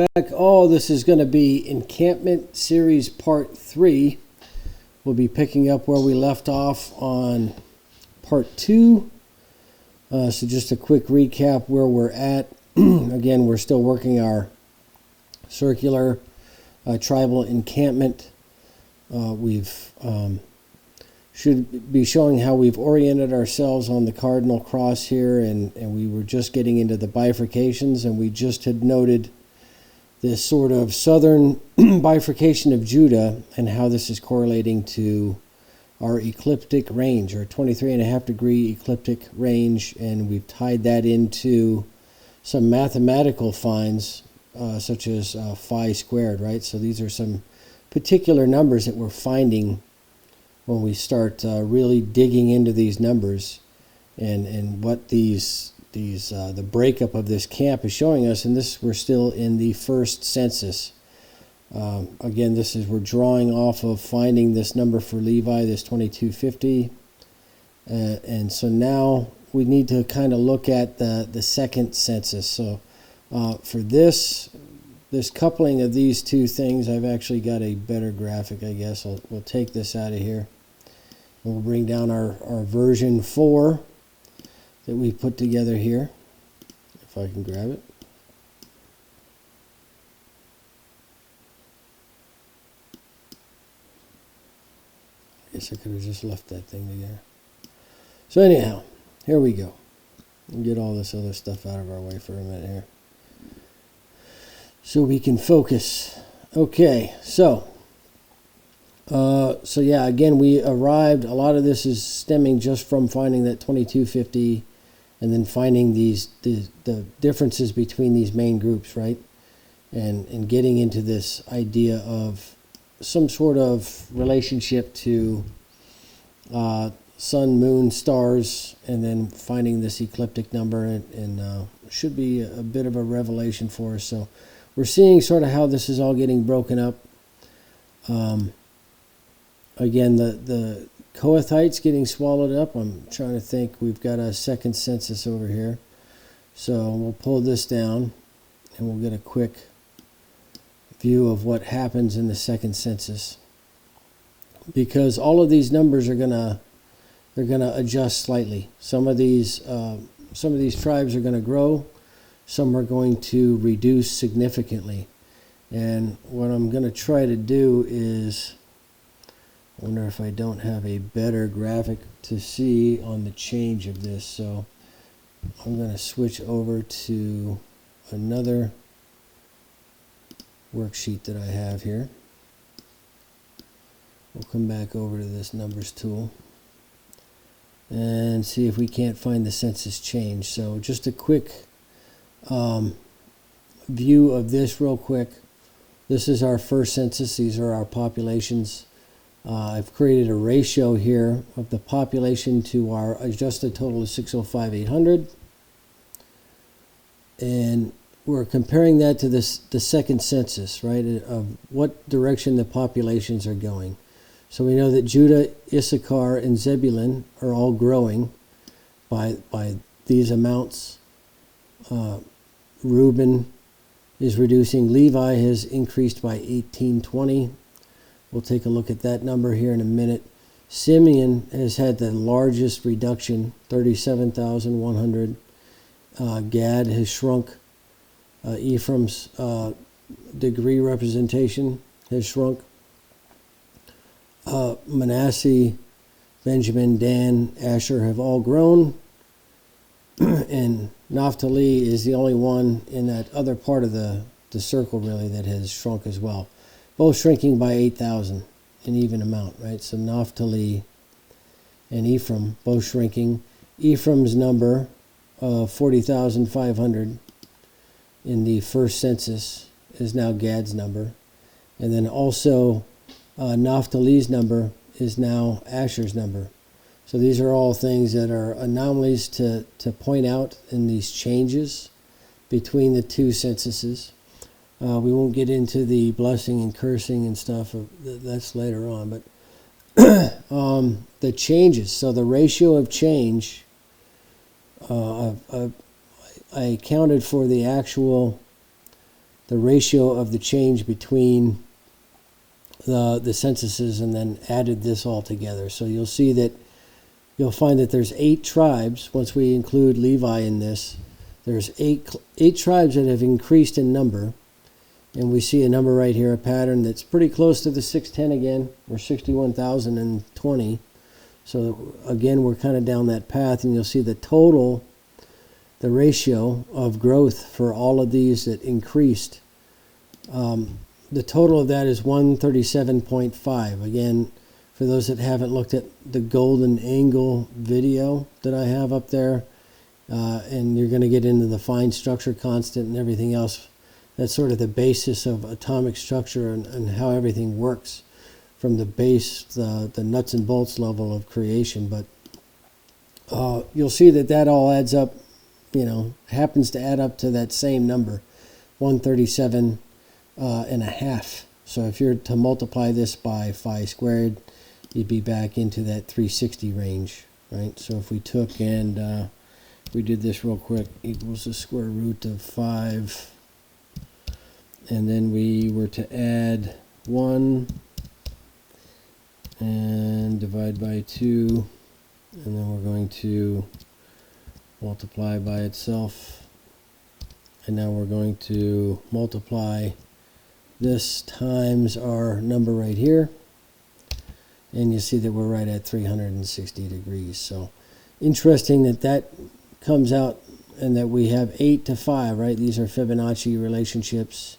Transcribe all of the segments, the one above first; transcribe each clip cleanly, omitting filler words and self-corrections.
back. Oh, this is going to be Encampment Series Part 3. We'll be picking up where we left off on Part 2. So just a quick recap where we're at. Again, we're still working our circular tribal encampment. We've should be showing how we've oriented ourselves on the cardinal cross here, and we were just getting into the bifurcations, and we just had noted this sort of southern bifurcation of Judah and how this is correlating to our ecliptic range, our 23.5 degree ecliptic range, and we've tied that into some mathematical finds such as phi squared, right? So these are some particular numbers that we're finding when we start really digging into these numbers and what the breakup of this camp is showing us. And this, we're still in the first census. Again, we're drawing off of finding this number for Levi, this 2250. And so now we need to kind of look at the second census. So for this coupling of these two things, I've actually got a better graphic, I guess. We'll take this out of here. We'll bring down our version 4 that we put together here, if I can grab it. I guess I could have just left that thing together. So anyhow, here we go. We'll get all this other stuff out of our way for a minute here, so we can focus. Okay, so yeah, again, we arrived, a lot of this is stemming just from finding that 2250 and then finding the differences between these main groups, right? And getting into this idea of some sort of relationship to sun, moon, stars, and then finding this ecliptic number, and should be a bit of a revelation for us. So we're seeing sort of how this is all getting broken up. Again, the Kohathites getting swallowed up. I'm trying to think. We've got a second census over here. So we'll pull this down, and we'll get a quick view of what happens in the second census. Because all of these numbers are gonna adjust slightly. Some of these tribes are gonna grow. Some are going to reduce significantly. And what I'm gonna try to do is, I wonder if I don't have a better graphic to see on the change of this. So I'm going to switch over to another worksheet that I have here. We'll come back over to this numbers tool and see if we can't find the census change. So just a quick view of this real quick. This is our first census. These are our populations. I've created a ratio here of the population to our adjusted total of 605,800. And we're comparing that to the second census, right, of what direction the populations are going. So we know that Judah, Issachar, and Zebulun are all growing by these amounts. Reuben is reducing. Levi has increased by 1820. We'll take a look at that number here in a minute. Simeon has had the largest reduction, 37,100. Gad has shrunk. Ephraim's degree representation has shrunk. Manasseh, Benjamin, Dan, Asher have all grown. And Naphtali is the only one in that other part of the circle, really, that has shrunk as well. Both shrinking by 8,000, an even amount, right? So Naphtali and Ephraim both shrinking. Ephraim's number of 40,500 in the first census is now Gad's number. And then also Naphtali's number is now Asher's number. So these are all things that are anomalies to point out in these changes between the two censuses. We won't get into the blessing and cursing and stuff. That's later on. But the changes, so the ratio of change, I accounted for the actual the ratio of the change between the censuses and then added this all together. So you'll see that you'll find that there's 8 tribes. Once we include Levi in this, there's eight tribes that have increased in number. And we see a number right here, a pattern that's pretty close to the 610 again, or 61,020. So again, we're kind of down that path, and you'll see the total, the ratio of growth for all of these that increased. The total of that is 137.5. Again, for those that haven't looked at the golden angle video that I have up there, and you're going to get into the fine structure constant and everything else. That's sort of the basis of atomic structure and how everything works from the base, the nuts and bolts level of creation. But you'll see that that all adds up, happens to add up to that same number, 137 and a half. So if you're to multiply this by phi squared, you'd be back into that 360 range, right? So if we took and we did this real quick, equals the square root of 5, and then we were to add 1 and divide by 2, and then we're going to multiply by itself, and now we're going to multiply this times our number right here, and you see that we're right at 360 degrees. So interesting that that comes out and that we have 8 to 5, right? These are Fibonacci relationships,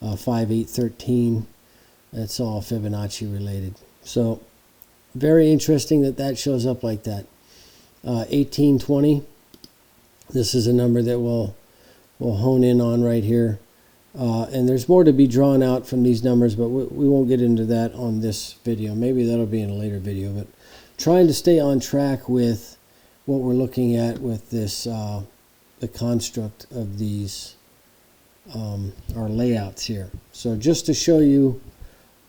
5, 8, 13. That's all Fibonacci related. So very interesting that that shows up like that. 1820, this is a number that we'll hone in on right here. And there's more to be drawn out from these numbers, but we won't get into that on this video. Maybe that'll be in a later video. But trying to stay on track with what we're looking at with this, the construct of these, our layouts here. So just to show you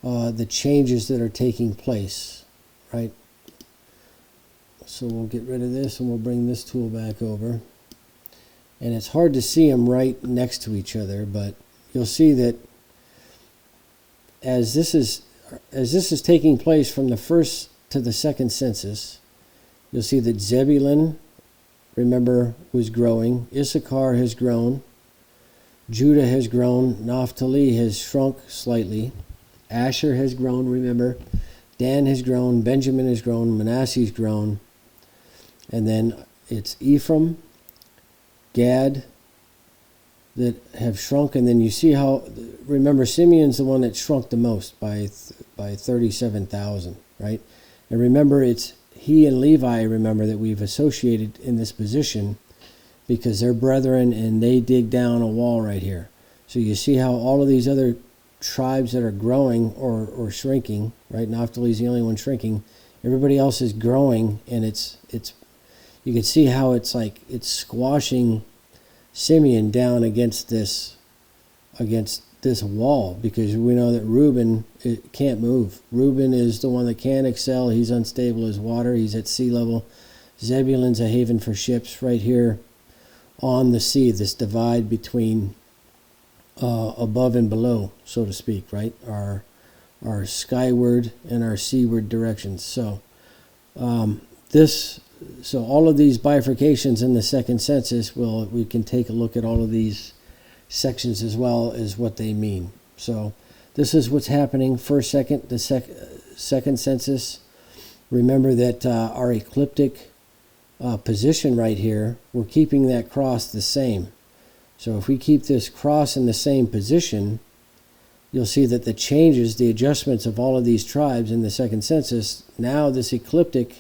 the changes that are taking place, right? So we'll get rid of this and we'll bring this tool back over. And it's hard to see them right next to each other, but you'll see that as this is taking place from the first to the second census, you'll see that Zebulun, remember, was growing. Issachar has grown. Judah has grown. Naphtali has shrunk slightly. Asher has grown, remember. Dan has grown. Benjamin has grown. Manasseh has grown. And then it's Ephraim, Gad, that have shrunk. And then you see how, remember, Simeon's the one that shrunk the most by 37,000, right? And remember, it's he and Levi, remember, that we've associated in this position because they're brethren and they dig down a wall right here. So you see how all of these other tribes that are growing or shrinking, right? Naphtali's the only one shrinking. Everybody else is growing, and it's you can see how it's like it's squashing Simeon down against this wall, because we know that Reuben can't move. Reuben is the one that can excel. He's unstable as water. He's at sea level. Zebulun's a haven for ships right here on the sea, this divide between above and below, so to speak, right? Our skyward and our seaward directions. So so all of these bifurcations in the second census, we can take a look at all of these sections as well as what they mean. So this is what's happening the second census. Remember that our ecliptic position right here, we're keeping that cross the same. So if we keep this cross in the same position, you'll see that the changes, the adjustments of all of these tribes in the second census, now this ecliptic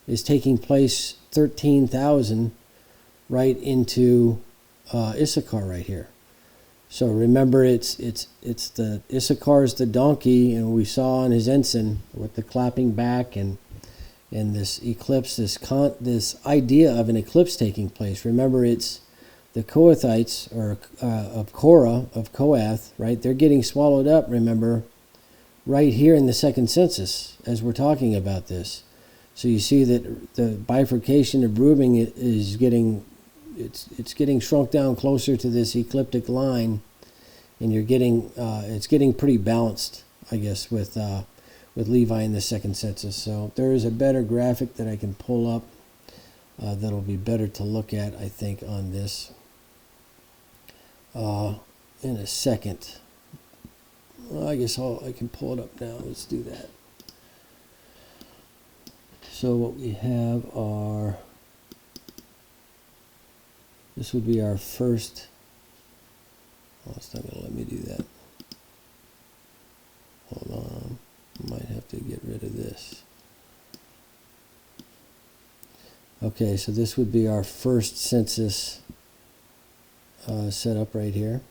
is taking place 13,000 right into Issachar right here. So remember, it's the Issachar's the donkey, and we saw on his ensign with the clapping back and this eclipse, this idea of an eclipse taking place. Remember, it's the Kohathites, or of Korah, of Kohath, right? They're getting swallowed up, remember, right here in the second census as we're talking about this. So you see that the bifurcation of Reuben is getting, it's getting shrunk down closer to this ecliptic line, and you're getting it's getting pretty balanced, I guess, with Levi in the second census. So there is a better graphic that I can pull up that'll be better to look at, I think, on this in a second. Well, I guess I can pull it up now. Let's do that. So what we have are, this would be our first, oh, it's not going to let me do that. Hold on, I might have to get rid of this. Okay, so this would be our first census set up right here.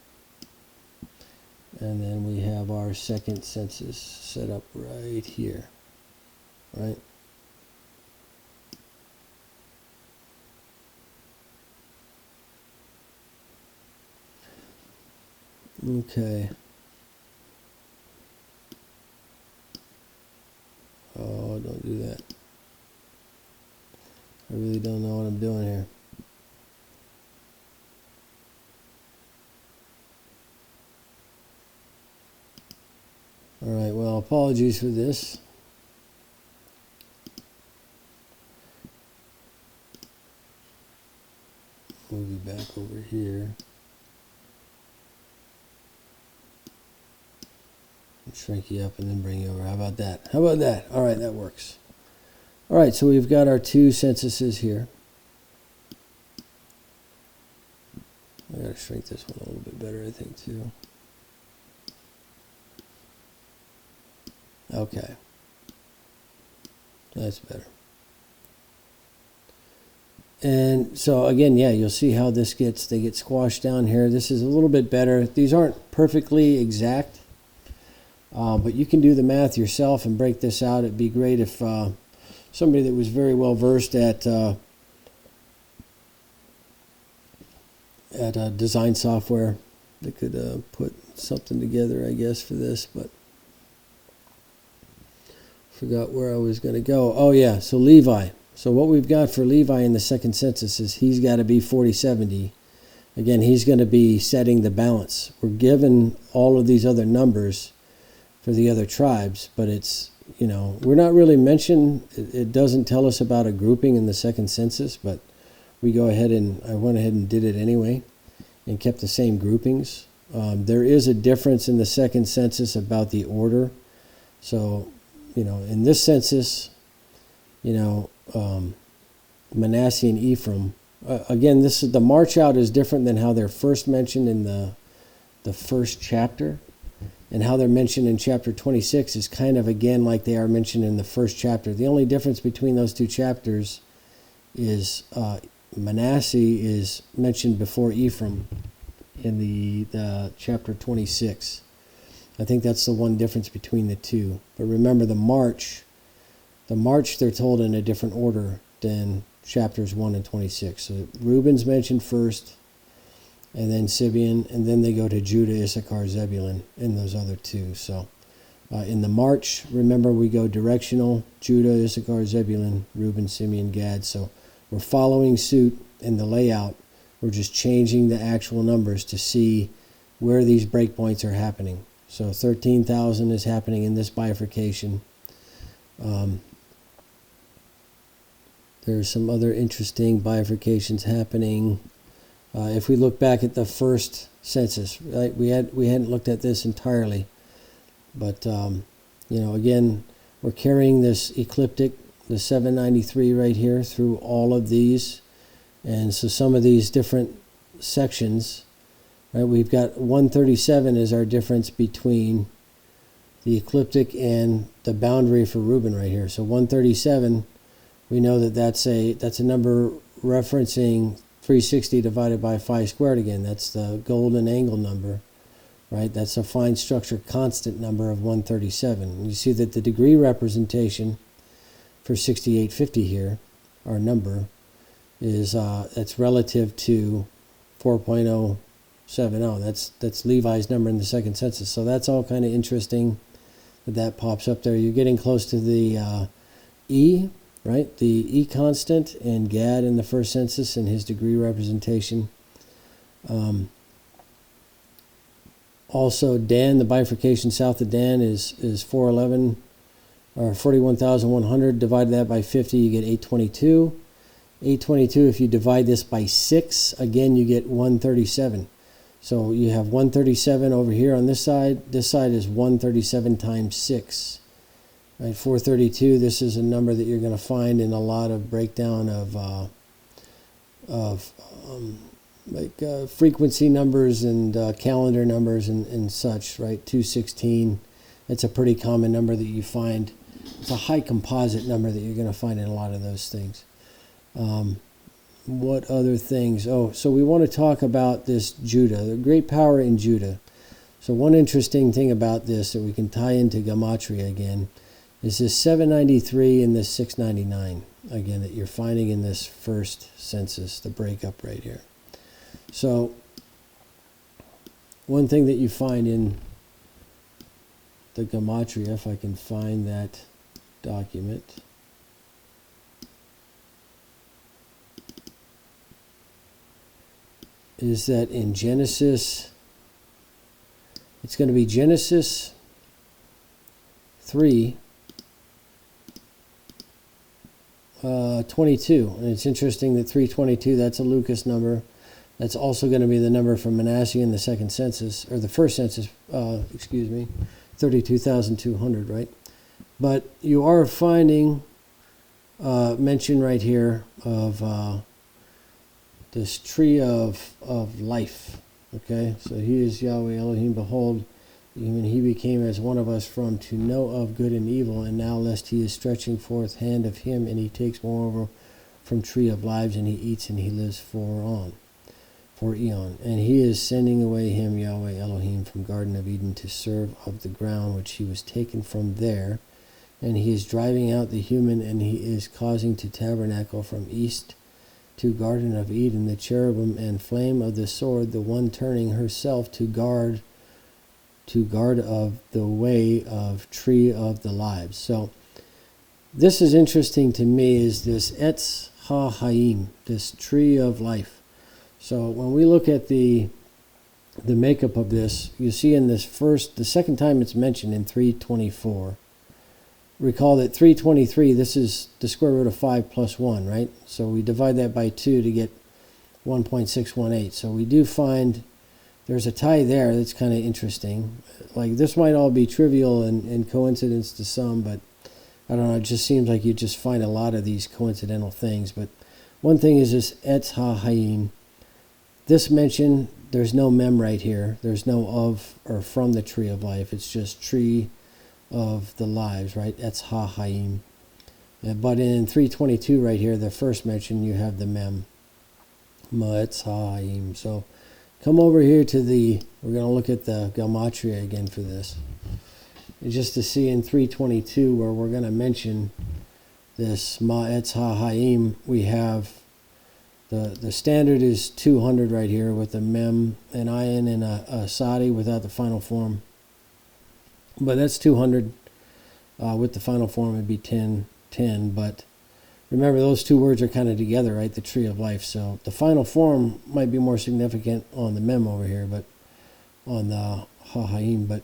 And then we have our second census set up right here, right? Okay. Oh, don't do that. I really don't know what I'm doing here. All right, well, apologies for this. Move you back over here. Shrink you up and then bring you over. How about that? How about that? All right, that works. All right, so we've got our two censuses here. I gotta shrink this one a little bit better, I think, too. Okay. That's better. And so again, yeah, you'll see how they get squashed down here. This is a little bit better. These aren't perfectly exact, but you can do the math yourself and break this out. It'd be great if somebody that was very well versed at design software that could put something together, I guess, for this, but forgot where I was going to go. Oh yeah, so Levi. So what we've got for Levi in the second census is he's got to be 4070. Again, he's going to be setting the balance. We're given all of these other numbers for the other tribes, but it's, you know, we're not really mentioned. It doesn't tell us about a grouping in the second census, but we go ahead and I went ahead and did it anyway and kept the same groupings. There is a difference in the second census about the order. So, you know, in this census, you know, Manasseh and Ephraim. Again, this is the march out is different than how they're first mentioned in the first chapter, and how they're mentioned in chapter 26 is kind of again like they are mentioned in the first chapter. The only difference between those two chapters is Manasseh is mentioned before Ephraim in the chapter 26. I think that's the one difference between the two. But remember, the march they're told in a different order than chapters 1 and 26. So Reuben's mentioned first, and then Simeon, and then they go to Judah, Issachar, Zebulun, and those other two. So in the march, remember, we go directional: Judah, Issachar, Zebulun, Reuben, Simeon, Gad. So we're following suit in the layout. We're just changing the actual numbers to see where these breakpoints are happening. So 13,000 is happening in this bifurcation. There's some other interesting bifurcations happening. If we look back at the first census, right, we hadn't looked at this entirely, but you know, again, we're carrying this ecliptic, the 793 right here, through all of these, and so some of these different sections, right? We've got 137 is our difference between the ecliptic and the boundary for Reuben right here. So 137. We know that that's a number referencing 360 divided by 5 squared again. That's the golden angle number, right? That's a fine structure constant number of 137. You see that the degree representation for 6850 here, our number, is that's relative to 4.070. That's Levi's number in the second census. So that's all kind of interesting that pops up there. You're getting close to the E, right? The E constant and Gad in the first census and his degree representation. Also, Dan, the bifurcation south of Dan is 411 or 41,100. Divide that by 50, you get 822. 822, if you divide this by 6, again, you get 137. So you have 137 over here on this side. This side is 137 times 6. Right, 432, this is a number that you're going to find in a lot of breakdown of frequency numbers and calendar numbers and such, right? 216, it's a pretty common number that you find. It's a high composite number that you're going to find in a lot of those things. What other things? Oh, so we want to talk about this Judah, the great power in Judah. So one interesting thing about this that we can tie into Gematria again is this 793 and this 699, again, that you're finding in this first census, the breakup right here. So one thing that you find in the Gematria, if I can find that document, is that in Genesis, it's going to be Genesis 3, 22. And it's interesting that 322, that's a Lucas number. That's also going to be the number from Manasseh in the second census, or the first census, 32,200, right? But you are finding mention right here of this tree of life. Okay, so he is Yahweh Elohim. Behold, even he became as one of us from to know of good and evil, and now lest he is stretching forth hand of him, and he takes moreover from tree of lives, and he eats and he lives for eon. And he is sending away him, Yahweh Elohim, from Garden of Eden to serve of the ground which he was taken from there. And he is driving out the human, and he is causing to tabernacle from east to Garden of Eden the cherubim and flame of the sword, the one turning herself to guard of the way of tree of the lives. So this is interesting to me, is this Etz HaHaim, this tree of life. So when we look at the makeup of this, you see in this the second time it's mentioned in 324. Recall that 323, this is the square root of 5 plus 1, right? So we divide that by 2 to get 1.618. So we do find there's a tie there that's kind of interesting. Like, this might all be trivial and coincidence to some, but I don't know, it just seems like you just find a lot of these coincidental things. But one thing is this Etz HaHaim. This mention, there's no mem right here. There's no of or from the tree of life. It's just tree of the lives, right? Etz HaHaim. But in 322 right here, the first mention, you have the mem. Etz HaHaim. So come over here to we're going to look at the Gematria again for this. And just to see in 322 where we're going to mention this Etz HaHaim, we have the standard is 200 right here with a mem, an ayin, and a sadi without the final form. But that's 200. With the final form, it'd be 10. But remember, those two words are kind of together, right? The tree of life. So the final form might be more significant on the mem over here, but on the HaHaim. But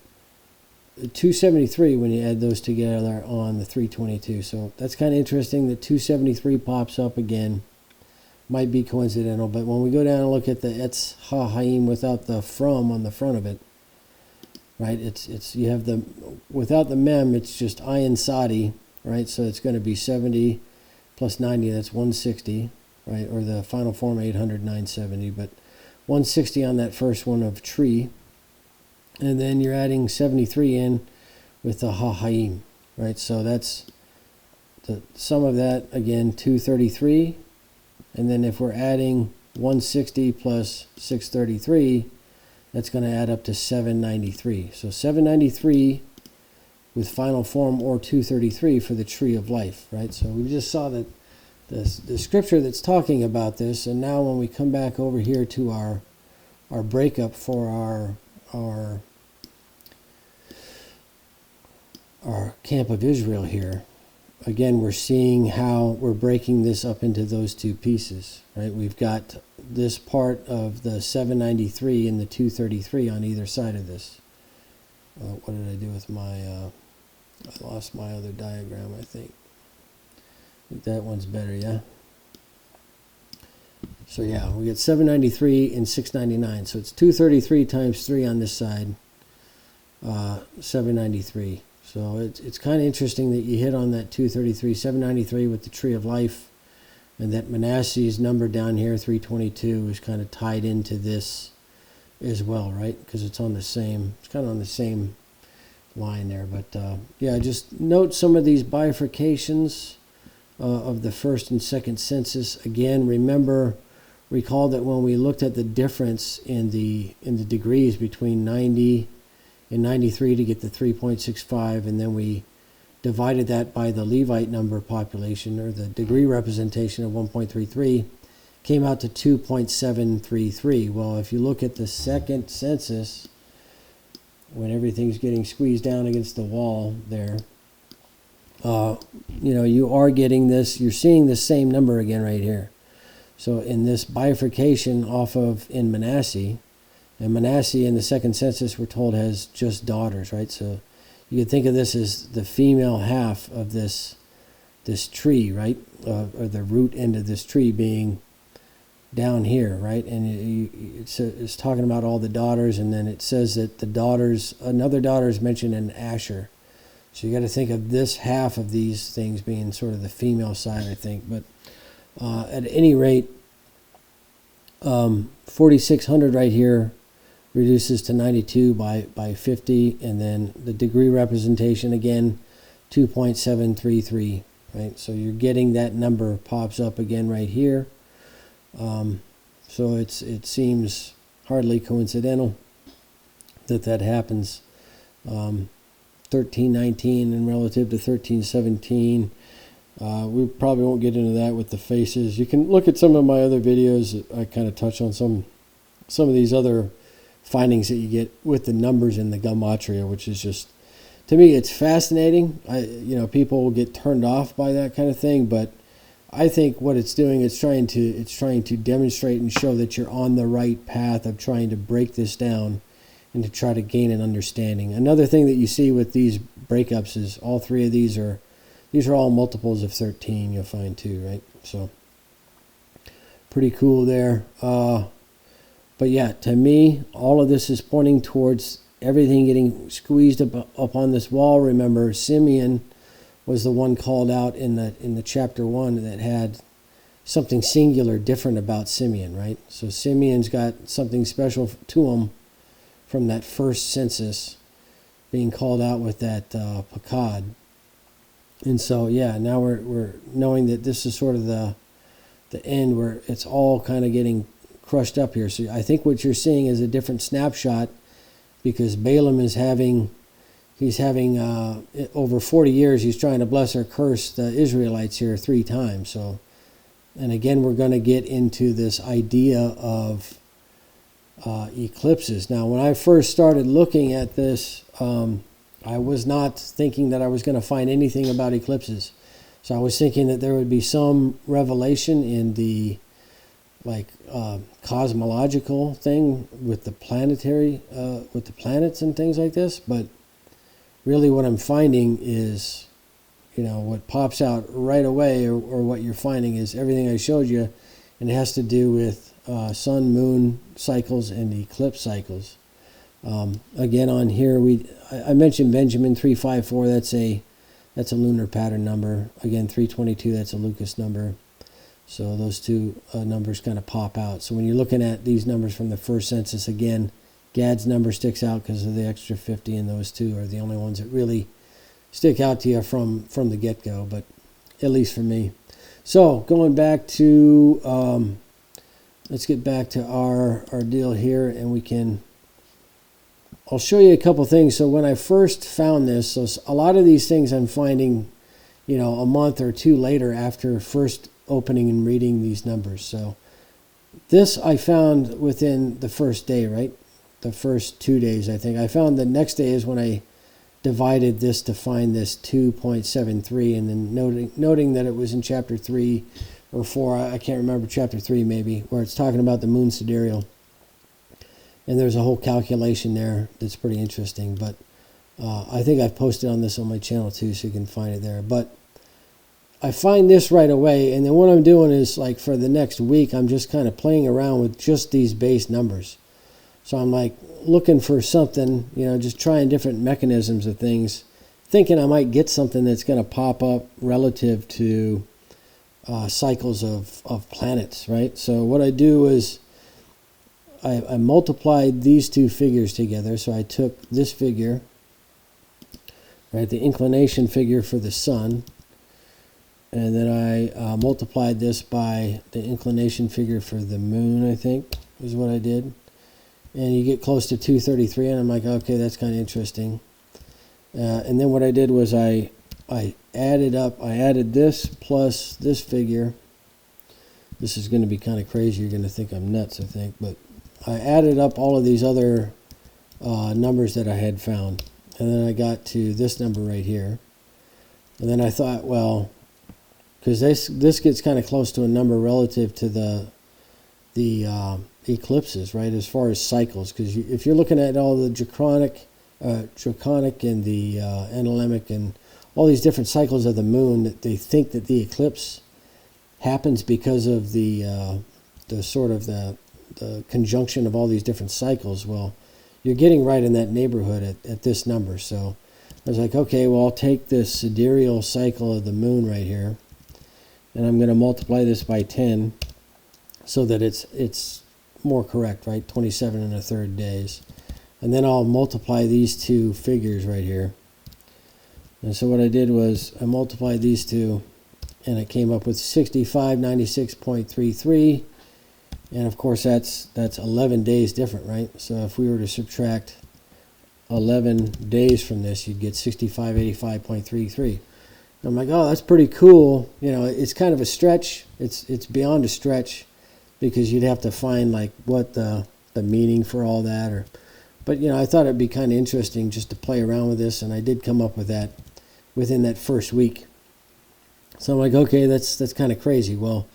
273 when you add those together on the 322. So that's kind of interesting that 273 pops up again. Might be coincidental, but when we go down and look at the Etz HaHaim without the from on the front of it, right? It's you have the without the mem, it's just ayin sadi, right? So it's going to be 70 plus 90, that's 160, right? Or the final form 800, 970, but 160 on that first one of tree, and then you're adding 73 in with the HaHaim, right? So that's the sum of that again, 233. And then if we're adding 160 plus 633, that's going to add up to 793. So 793 with final form or 233 for the tree of life, right? So we just saw that the scripture that's talking about this, and now when we come back over here to our breakup for our camp of Israel here, again, we're seeing how we're breaking this up into those two pieces, right? We've got this part of the 793 and the 233 on either side of this. What did I do with my, I lost my other diagram, I think. That one's better, yeah? So yeah, we get 793 and 699. So it's 233 times 3 on this side, 793. So it's kind of interesting that you hit on that 233, 793 with the Tree of Life, and that Manasseh's number down here, 322, is kind of tied into this as well, right? Because it's on the same, it's kind of on the same line there. But yeah, just note some of these bifurcations of the first and second census. Again, recall that when we looked at the difference in the degrees between 90 and 93 to get the 3.65, and then we divided that by the Levite number population, or the degree representation of 1.33, came out to 2.733. Well, if you look at the second census, when everything's getting squeezed down against the wall there, you are getting this, you're seeing the same number again right here. So in this bifurcation in Manasseh, and Manasseh in the second census, we're told, has just daughters, right? So you could think of this as the female half of this tree, right? Or the root end of this tree being down here, right? And it's talking about all the daughters, and then it says that another daughter is mentioned in Asher. So you got to think of this half of these things being sort of the female side, I think. But at any rate, 4,600 right here reduces to 92 by 50, and then the degree representation again, 2.733, right? So you're getting that number pops up again right here. So it seems hardly coincidental that happens. 1319 and relative to 1317. We probably won't get into that with the faces. You can look at some of my other videos. I kind of touch on some of these other findings that you get with the numbers in the gematria, which is just, to me, it's fascinating. People will get turned off by that kind of thing, but I think what it's doing, it's trying to demonstrate and show that you're on the right path of trying to break this down and to try to gain an understanding. Another thing that you see with these breakups is all three of these are all multiples of 13, you'll find too, right? So pretty cool there. But yeah, to me, all of this is pointing towards everything getting squeezed up on this wall. Remember, Simeon was the one called out in the chapter 1 that had something singular different about Simeon, right? So Simeon's got something special to him from that first census, being called out with that pakad. And so, yeah, now we're knowing that this is sort of the end where it's all kind of getting crushed up here. So I think what you're seeing is a different snapshot, because Balaam is having over 40 years, he's trying to bless or curse the Israelites here 3 times. So, and again, we're going to get into this idea of eclipses. Now, when I first started looking at this, I was not thinking that I was going to find anything about eclipses. So I was thinking that there would be some revelation in the cosmological thing with the with the planets and things like this. But really what I'm finding is, what pops out right away, or what you're finding is everything I showed you, and it has to do with sun, moon cycles and eclipse cycles. Again, on here, I mentioned Benjamin 354. That's a lunar pattern number. Again, 322. That's a Lucas number. So those two numbers kind of pop out. So when you're looking at these numbers from the first census, again, Gad's number sticks out because of the extra 50, and those two are the only ones that really stick out to you from the get-go. But at least for me. So going back to let's get back to our deal here, and I'll show you a couple things. So when I first found this, so a lot of these things I'm finding, a month or 2 later after first opening and reading these numbers. So this I found within the first day, right? The first 2 days, I think. I found the next day is when I divided this to find this 2.73, and then noting that it was in chapter 3, or 4, I can't remember, chapter 3 maybe, where it's talking about the moon sidereal. And there's a whole calculation there that's pretty interesting. But I think I've posted on this on my channel too, so you can find it there. But I find this right away, and then what I'm doing is, like, for the next week, I'm just kind of playing around with just these base numbers. So I'm like looking for something, just trying different mechanisms of things, thinking I might get something that's going to pop up relative to cycles of planets, right? So what I do is I multiplied these two figures together. So I took this figure, right, the inclination figure for the sun, and then I multiplied this by the inclination figure for the moon, I think, is what I did. And you get close to 233, and I'm like, okay, that's kind of interesting. And then what I did was I added this plus this figure. This is going to be kind of crazy. You're going to think I'm nuts, I think. But I added up all of these other numbers that I had found. And then I got to this number right here. And then I thought, well, because this gets kind of close to a number relative to the eclipses, right, as far as cycles. Because if you're looking at all the draconic and the analemic and all these different cycles of the moon, that they think that the eclipse happens because of the sort of the conjunction of all these different cycles. Well, you're getting right in that neighborhood at this number. So I was like, okay, well, I'll take this sidereal cycle of the moon right here, and I'm going to multiply this by 10 so that it's more correct, right? 27 1/3 days. And then I'll multiply these two figures right here. And so what I did was I multiplied these two, and it came up with 6596.33. And of course that's 11 days different, right? So if we were to subtract 11 days from this, you'd get 6585.33. I'm like, oh, that's pretty cool. It's kind of a stretch. It's beyond a stretch, because you'd have to find like what the meaning for all that, but I thought it'd be kind of interesting just to play around with this, and I did come up with that within that first week. So I'm like, okay, that's kind of crazy. Well,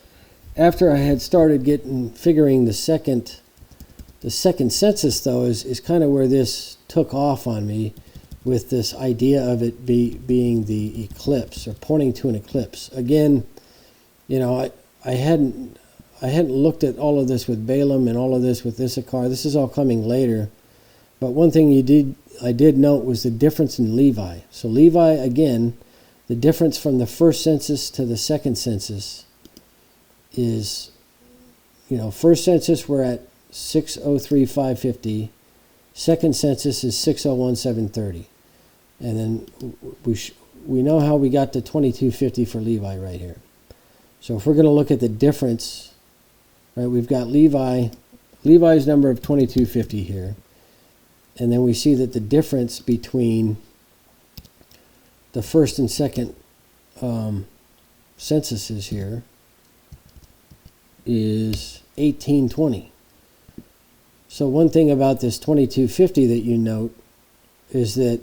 after I had started figuring the second census, though, is kind of where this took off on me, with this idea of it being the eclipse, or pointing to an eclipse. Again, I hadn't looked at all of this with Balaam and all of this with Issachar. This is all coming later. But one thing I did note was the difference in Levi. So Levi, again, the difference from the first census to the second census is, first census we're at 603,550. Second census is 601,730. And then we know how we got to 2250 for Levi right here. So if we're going to look at the difference, right, we've got Levi's number of 2250 here. And then we see that the difference between the first and second censuses here is 1820. So one thing about this 2250 that you note is that,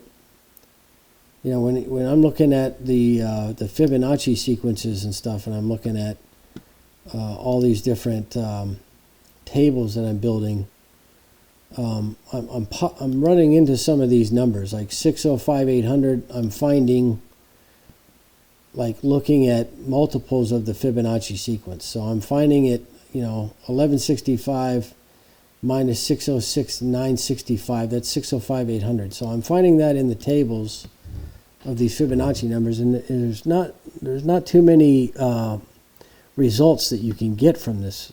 when I'm looking at the Fibonacci sequences and stuff, and I'm looking at all these different tables that I'm building, I'm running into some of these numbers, like 605,800. I'm finding, like, looking at multiples of the Fibonacci sequence. So I'm finding it, 1165 minus 606,965. That's 605,800. So I'm finding that in the tables of these Fibonacci numbers, and there's not too many results that you can get from this,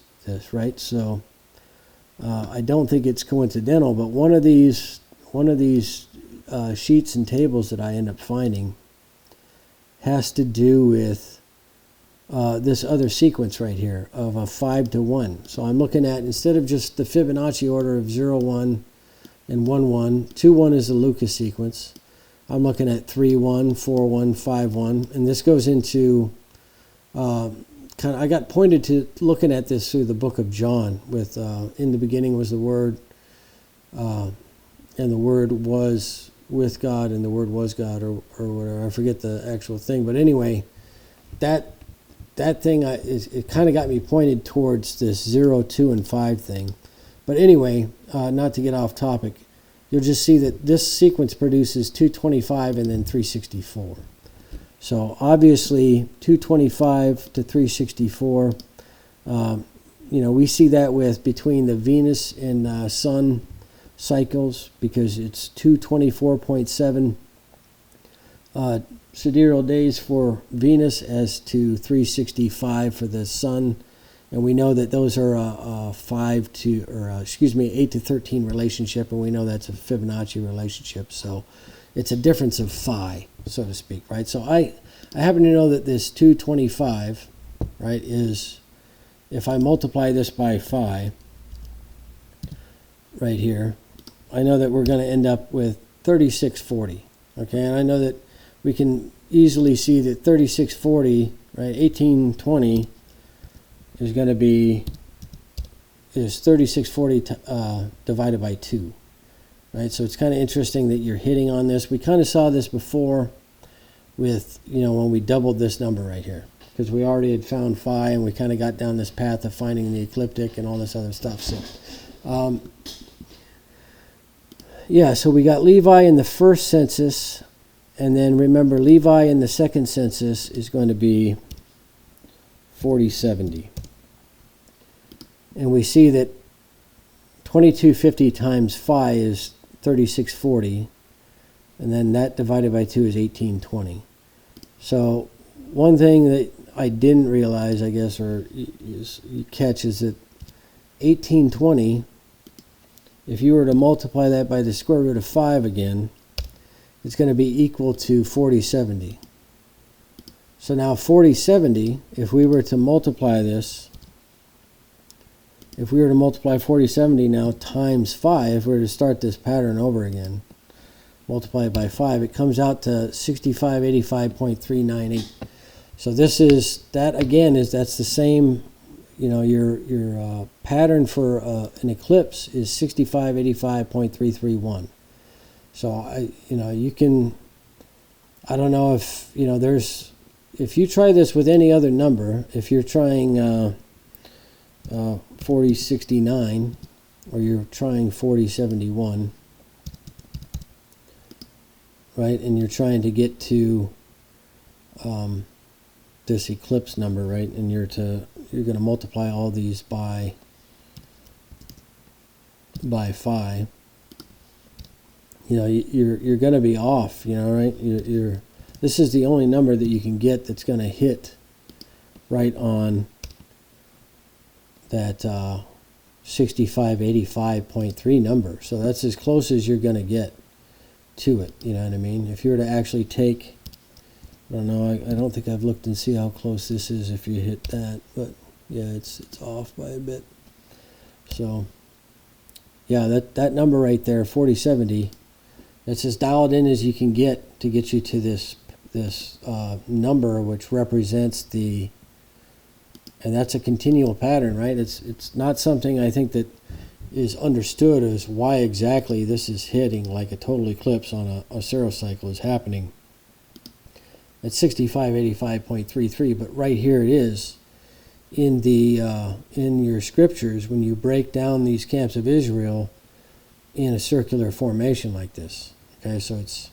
right? So I don't think it's coincidental, but one of these sheets and tables that I end up finding has to do with this other sequence right here of a 5 to 1. So I'm looking at, instead of just the Fibonacci order of 0, 1, and 1, 1, 2, 1 is the Lucas sequence. I'm looking at 3, 1, 4, 1, 5, 1, and this goes into I got pointed to looking at this through the book of John, with in the beginning was the Word, and the Word was with God, and the Word was God, or whatever. I forget the actual thing, but anyway, that that thing, it kind of got me pointed towards this 0, 2, and 5 thing. But anyway, not to get off topic, you'll just see that this sequence produces 225 and then 364. So obviously 225 to 364, we see that with between the Venus and Sun cycles, because it's 224.7 sidereal days for Venus as to 365 for the Sun, and we know that those are a 8 to 13 relationship, and we know that's a Fibonacci relationship. So it's a difference of phi, so to speak, right? So I happen to know that this 225, right, is, if I multiply this by phi right here, I know that we're going to end up with 3640. Okay, and I know that we can easily see that 3640, right, 1820 is going to be 3640 divided by 2. Right, so it's kind of interesting that you're hitting on this. We kind of saw this before with, when we doubled this number right here, because we already had found phi, and we kind of got down this path of finding the ecliptic and all this other stuff. So, so we got Levi in the first census, and then remember Levi in the second census is going to be 4070. And we see that 2250 times phi is 3640, and then that divided by 2 is 1820. So one thing that I didn't realize, I guess, or you catch, is that 1820, if you were to multiply that by the square root of 5 again, it's going to be equal to 4070. So now 4070, if we were to multiply this, if we were to multiply 4070 now times 5, if we were to start this pattern over again, multiply it by 5, it comes out to 6585.398. So this is, that again, that's the same, your pattern for an eclipse is 6585.331. So you can, I don't know if, if you try this with any other number, if you're trying 4069, or you're trying 4071, right, and you're trying to get to this eclipse number, right, and you're going to multiply all these by phi, you're going to be off, right? This is the only number that you can get that's going to hit right on that 6585.3 number. So that's as close as you're going to get to it, you know what I mean? If you were to actually take, I don't know, I don't think I've looked and see how close this is if you hit that, but yeah, it's off by a bit. So yeah, that number right there, 4070, that's as dialed in as you can get to get you to this number, which represents and that's a continual pattern, right? It's not something I think that is understood as why exactly this is hitting like a total eclipse on a serocycle is happening at 6585.33, but right here it is in your scriptures when you break down these camps of Israel in a circular formation like this. Okay, so it's,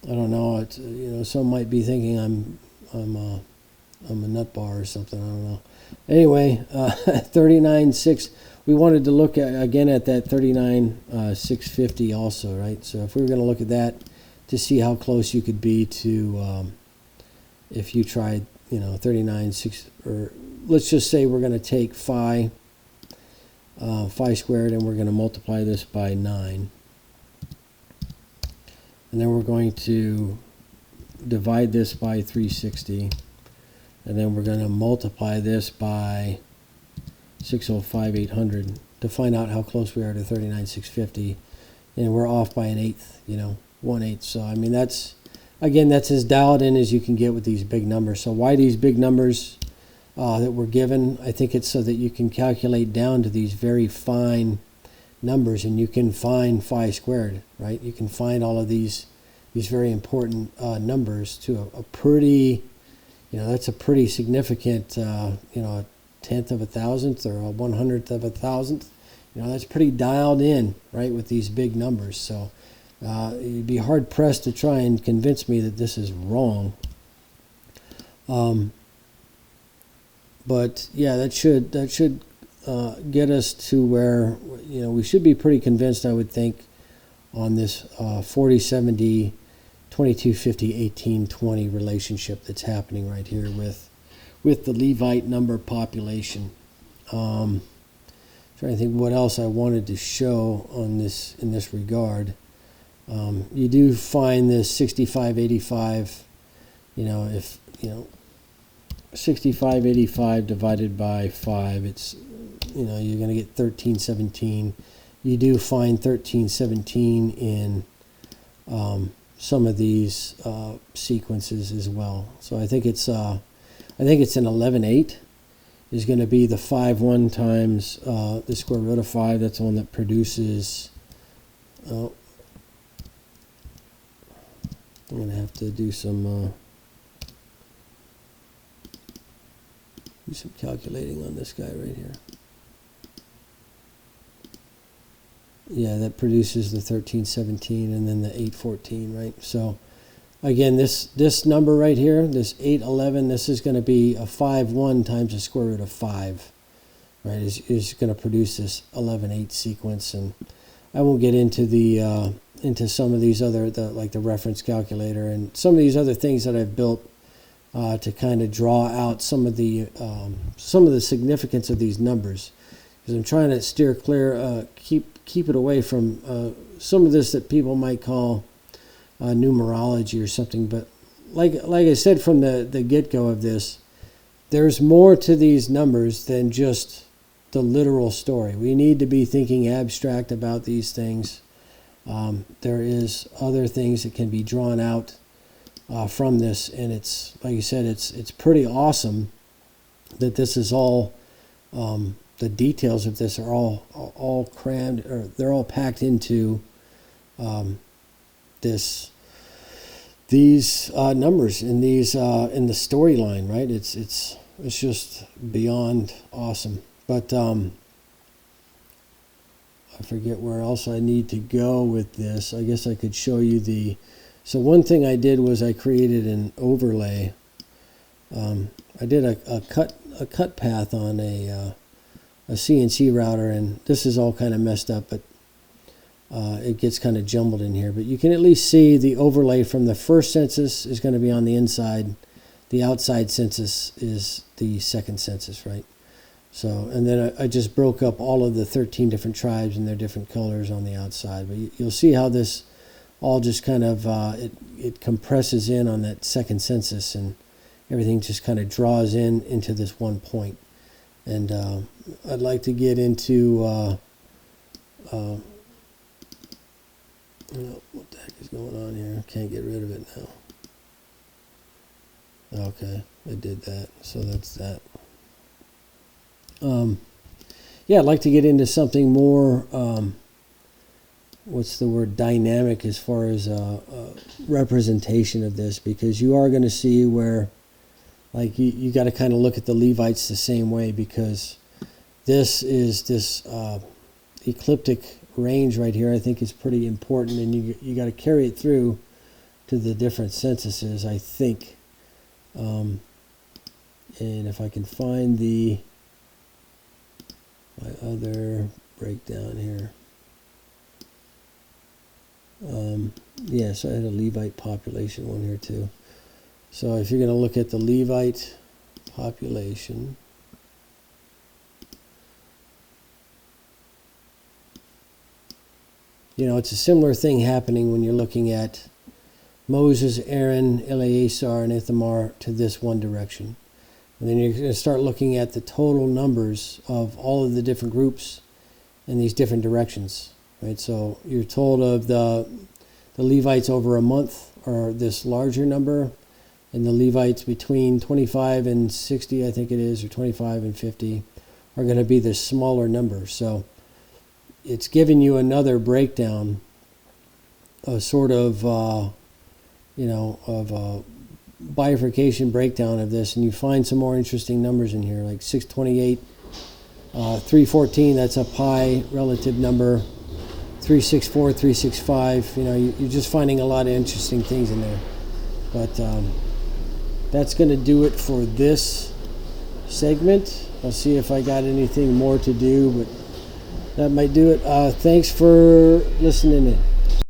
I don't know, it's, some might be thinking I'm a nut bar or something, I don't know. Anyway, 39.6, we wanted to look again at that 39.650 also, right? So if we were going to look at that to see how close you could be to if you tried, 39.6, or let's just say we're going to take phi squared, and we're going to multiply this by 9. And then we're going to divide this by 360. And then we're going to multiply this by 605,800 to find out how close we are to 39,650. And we're off by an eighth, 1/8. So, I mean, that's as dialed in as you can get with these big numbers. So why these big numbers that we're given? I think it's so that you can calculate down to these very fine numbers, and you can find phi squared, right? You can find all of these very important numbers to a pretty, that's a pretty significant, a tenth of a thousandth or a 100th of a thousandth. That's pretty dialed in, right, with these big numbers. So you'd be hard pressed to try and convince me that this is wrong. But yeah, that should get us to where we should be pretty convinced, I would think, on this 40-70, 22-50, 18-20 relationship that's happening right here with the Levite number population. Trying to think what else I wanted to show on this in this regard. You do find this 65-85. If 65-85 divided by 5, it's you're going to get 13-17. You do find 13-17 in some of these sequences as well. So I think it's an 11-8 is going to be the 5-1 times the square root of 5. That's the one that produces. I'm going to have to do some calculating on this guy right here. Yeah, that produces the 13-17 and then the 8-14, right? So again, this number right here, this 8-11, this is going to be a 5-1 times the square root of 5, right? Is going to produce this 11-8 sequence. And I won't get into the into some of these other like the reference calculator and some of these other things that I've built to kind of draw out some of the significance of these numbers, because I'm trying to steer clear, keep it away from some of this that people might call numerology or something. But like I said from the get-go of this, there's more to these numbers than just the literal story. We need to be thinking abstract about these things. There is other things that can be drawn out from this, and it's like you said, it's pretty awesome that this is all the details of this are all crammed, or they're all packed into these numbers in these in the storyline, right? It's just beyond awesome. But I forget where else I need to go with this. I guess I could show you so one thing I did was I created an overlay. I did a cut path on a CNC router, and this is all kind of messed up, but it gets kind of jumbled in here. But you can at least see the overlay from the first census is going to be on the inside. The outside census is the second census, right? So, and then I just broke up all of the 13 different tribes and their different colors on the outside. But you'll see how this all just kind of, it compresses in on that second census, and everything just kind of draws into this one point. And I'd like to get into, what the heck is going on here? Can't get rid of it now. Okay, I did that, so that's that. Yeah, I'd like to get into something more, what's the word, dynamic, as far as representation of this, because you are going to see where, like, you got to kind of look at the Levites the same way, because this ecliptic range right here, I think, is pretty important, and you got to carry it through to the different censuses, I think. And if I can find my other breakdown here. Yeah, so I had a Levite population one here too. So if you're going to look at the Levite population, it's a similar thing happening when you're looking at Moses, Aaron, Eleazar, and Ithamar to this one direction. And then you're going to start looking at the total numbers of all of the different groups in these different directions, right? So you're told of the Levites over a month are this larger number, and the Levites between 25 and 60, I think it is, or 25 and 50, are going to be the smaller number. So it's giving you another breakdown, a sort of, bifurcation breakdown of this, and you find some more interesting numbers in here, like 628, 314, that's a pi relative number, 364, 365. You know, you're just finding a lot of interesting things in there. But that's going to do it for this segment. I'll see if I got anything more to do, but that might do it. Thanks for listening in.